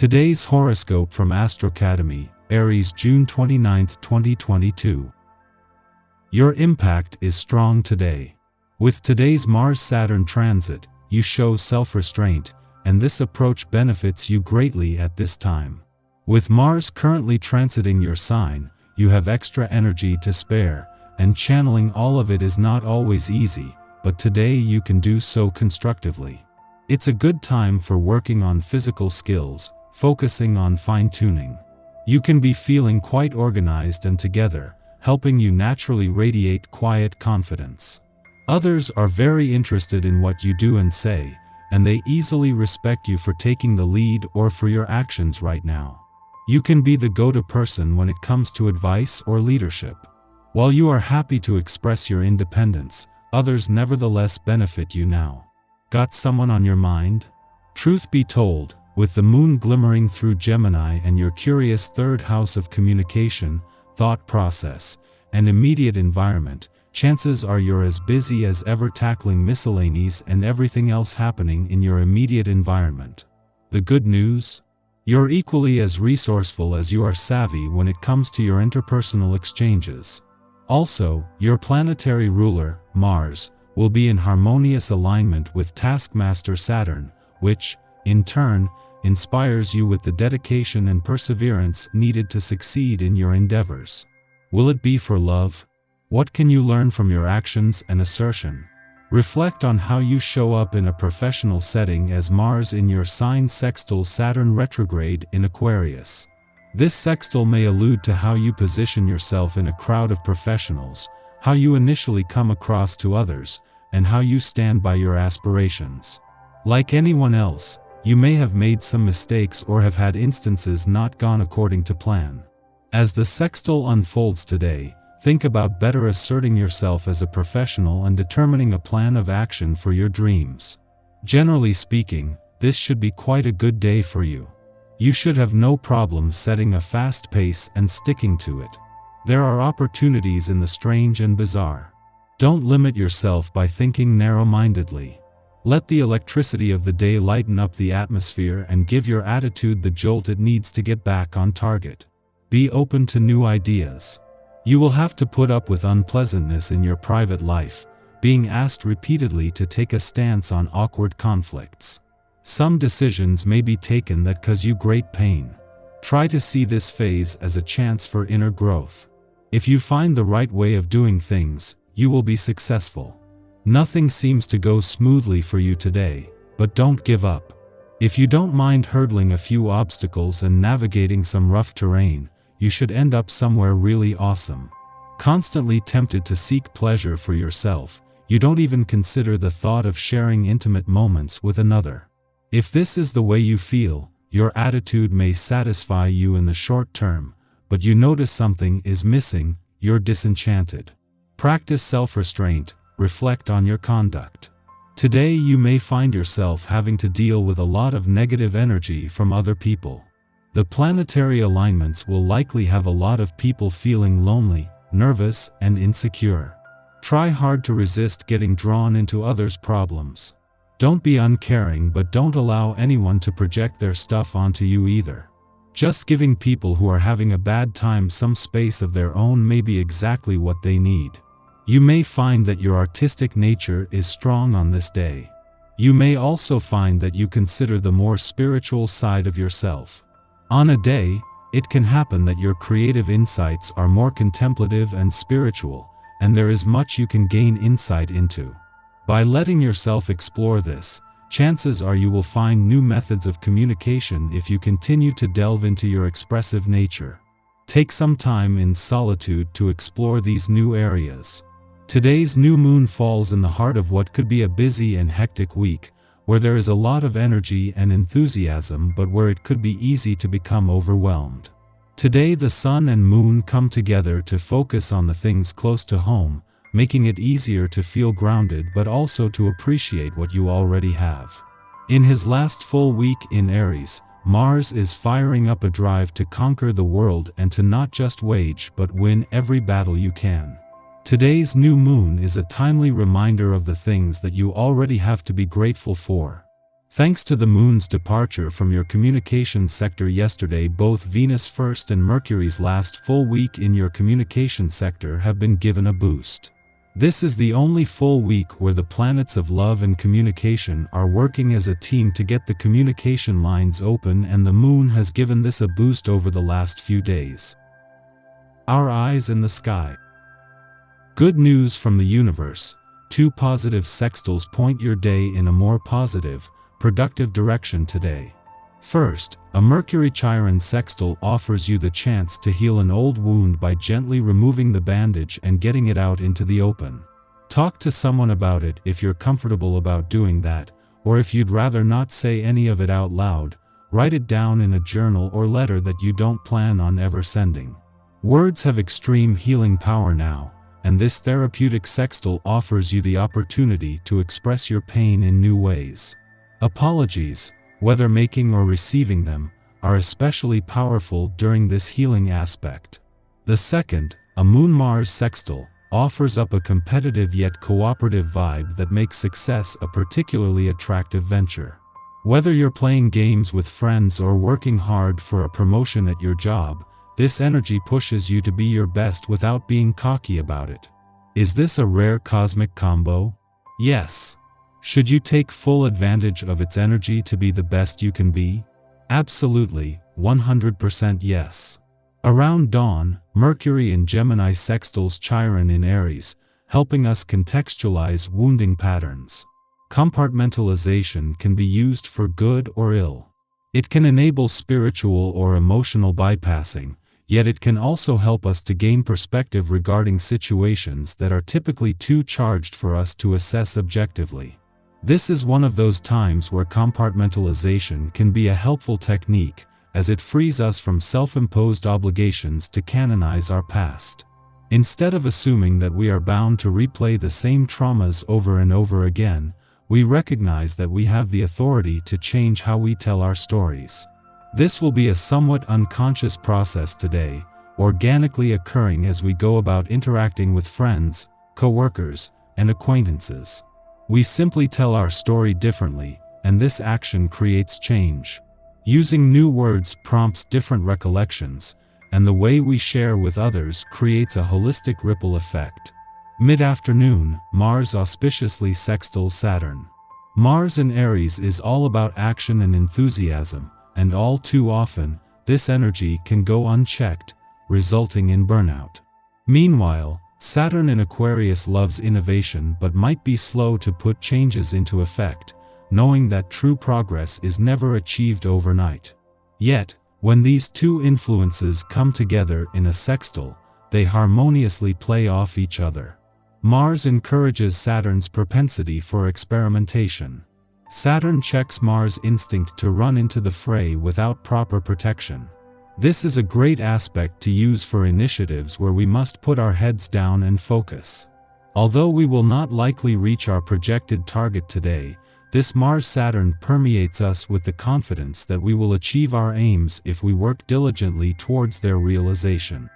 Today's horoscope from Astrocademy, Aries, June 29, 2022. Your impact is strong today. With today's Mars-Saturn transit, you show self-restraint, and this approach benefits you greatly at this time. With Mars currently transiting your sign, you have extra energy to spare, and channeling all of it is not always easy, but today you can do so constructively. It's a good time for working on physical skills, focusing on fine-tuning. You can be feeling quite organized and together, helping you naturally radiate quiet confidence. Others are very interested in what you do and say, and they easily respect you for taking the lead or for your actions right now. You can be the go-to person when it comes to advice or leadership. While you are happy to express your independence, others nevertheless benefit you now. Got someone on your mind? Truth be told, with the moon glimmering through Gemini and your curious third house of communication, thought process, and immediate environment, chances are you're as busy as ever tackling miscellanies and everything else happening in your immediate environment. The good news? You're equally as resourceful as you are savvy when it comes to your interpersonal exchanges. Also, your planetary ruler, Mars, will be in harmonious alignment with taskmaster Saturn, which, in turn, inspires you with the dedication and perseverance needed to succeed in your endeavors. Will it be for love? What can you learn from your actions and assertion? Reflect on how you show up in a professional setting as Mars in your sign sextiles Saturn retrograde in Aquarius. This sextile may allude to how you position yourself in a crowd of professionals, how you initially come across to others, and how you stand by your aspirations. Like anyone else, you may have made some mistakes or have had instances not gone according to plan. As the sextile unfolds today, think about better asserting yourself as a professional and determining a plan of action for your dreams. Generally speaking, this should be quite a good day for you. You should have no problem setting a fast pace and sticking to it. There are opportunities in the strange and bizarre. Don't limit yourself by thinking narrow-mindedly. Let the electricity of the day lighten up the atmosphere and give your attitude the jolt it needs to get back on target. Be open to new ideas. You will have to put up with unpleasantness in your private life, being asked repeatedly to take a stance on awkward conflicts. Some decisions may be taken that cause you great pain. Try to see this phase as a chance for inner growth. If you find the right way of doing things, you will be successful. Nothing seems to go smoothly for you today, but don't give up. If you don't mind hurdling a few obstacles and navigating some rough terrain, you should end up somewhere really awesome. Constantly tempted to seek pleasure for yourself, you don't even consider the thought of sharing intimate moments with another. If this is the way you feel, your attitude may satisfy you in the short term, but you notice something is missing, you're disenchanted. Practice self-restraint. Reflect on your conduct. Today you may find yourself having to deal with a lot of negative energy from other people. The planetary alignments will likely have a lot of people feeling lonely, nervous, and insecure. Try hard to resist getting drawn into others' problems. Don't be uncaring, but don't allow anyone to project their stuff onto you either. Just giving people who are having a bad time some space of their own may be exactly what they need. You may find that your artistic nature is strong on this day. You may also find that you consider the more spiritual side of yourself. On a day, it can happen that your creative insights are more contemplative and spiritual, and there is much you can gain insight into. By letting yourself explore this, chances are you will find new methods of communication if you continue to delve into your expressive nature. Take some time in solitude to explore these new areas. Today's new moon falls in the heart of what could be a busy and hectic week, where there is a lot of energy and enthusiasm but where it could be easy to become overwhelmed. Today the sun and moon come together to focus on the things close to home, making it easier to feel grounded but also to appreciate what you already have. In his last full week in Aries, Mars is firing up a drive to conquer the world and to not just wage but win every battle you can. Today's new moon is a timely reminder of the things that you already have to be grateful for. Thanks to the Moon's departure from your communications sector yesterday, both Venus first and Mercury's last full week in your communication sector have been given a boost. This is the only full week where the planets of love and communication are working as a team to get the communication lines open, and the Moon has given this a boost over the last few days. Our eyes in the sky. Good news from the universe. 2 positive sextiles point your day in a more positive, productive direction today. First, a Mercury-Chiron sextile offers you the chance to heal an old wound by gently removing the bandage and getting it out into the open. Talk to someone about it if you're comfortable about doing that, or if you'd rather not say any of it out loud, write it down in a journal or letter that you don't plan on ever sending. Words have extreme healing power now, and this therapeutic sextile offers you the opportunity to express your pain in new ways. Apologies, whether making or receiving them, are especially powerful during this healing aspect. The second, a Moon-Mars sextile, offers up a competitive yet cooperative vibe that makes success a particularly attractive venture. Whether you're playing games with friends or working hard for a promotion at your job, this energy pushes you to be your best without being cocky about it. Is this a rare cosmic combo? Yes. Should you take full advantage of its energy to be the best you can be? Absolutely, 100% yes. Around dawn, Mercury in Gemini sextiles Chiron in Aries, helping us contextualize wounding patterns. Compartmentalization can be used for good or ill. It can enable spiritual or emotional bypassing, yet it can also help us to gain perspective regarding situations that are typically too charged for us to assess objectively. This is one of those times where compartmentalization can be a helpful technique, as it frees us from self-imposed obligations to canonize our past. Instead of assuming that we are bound to replay the same traumas over and over again, we recognize that we have the authority to change how we tell our stories. This will be a somewhat unconscious process today, organically occurring as we go about interacting with friends, co-workers, and acquaintances. We simply tell our story differently, and this action creates change. Using new words prompts different recollections, and the way we share with others creates a holistic ripple effect. Mid-afternoon, Mars auspiciously sextiles Saturn. Mars in Aries is all about action and enthusiasm, and all too often, this energy can go unchecked, resulting in burnout. Meanwhile, Saturn in Aquarius loves innovation but might be slow to put changes into effect, knowing that true progress is never achieved overnight. Yet, when these two influences come together in a sextile, they harmoniously play off each other. Mars encourages Saturn's propensity for experimentation. Saturn checks Mars' instinct to run into the fray without proper protection. This is a great aspect to use for initiatives where we must put our heads down and focus. Although we will not likely reach our projected target today, this Mars-Saturn permeates us with the confidence that we will achieve our aims if we work diligently towards their realization.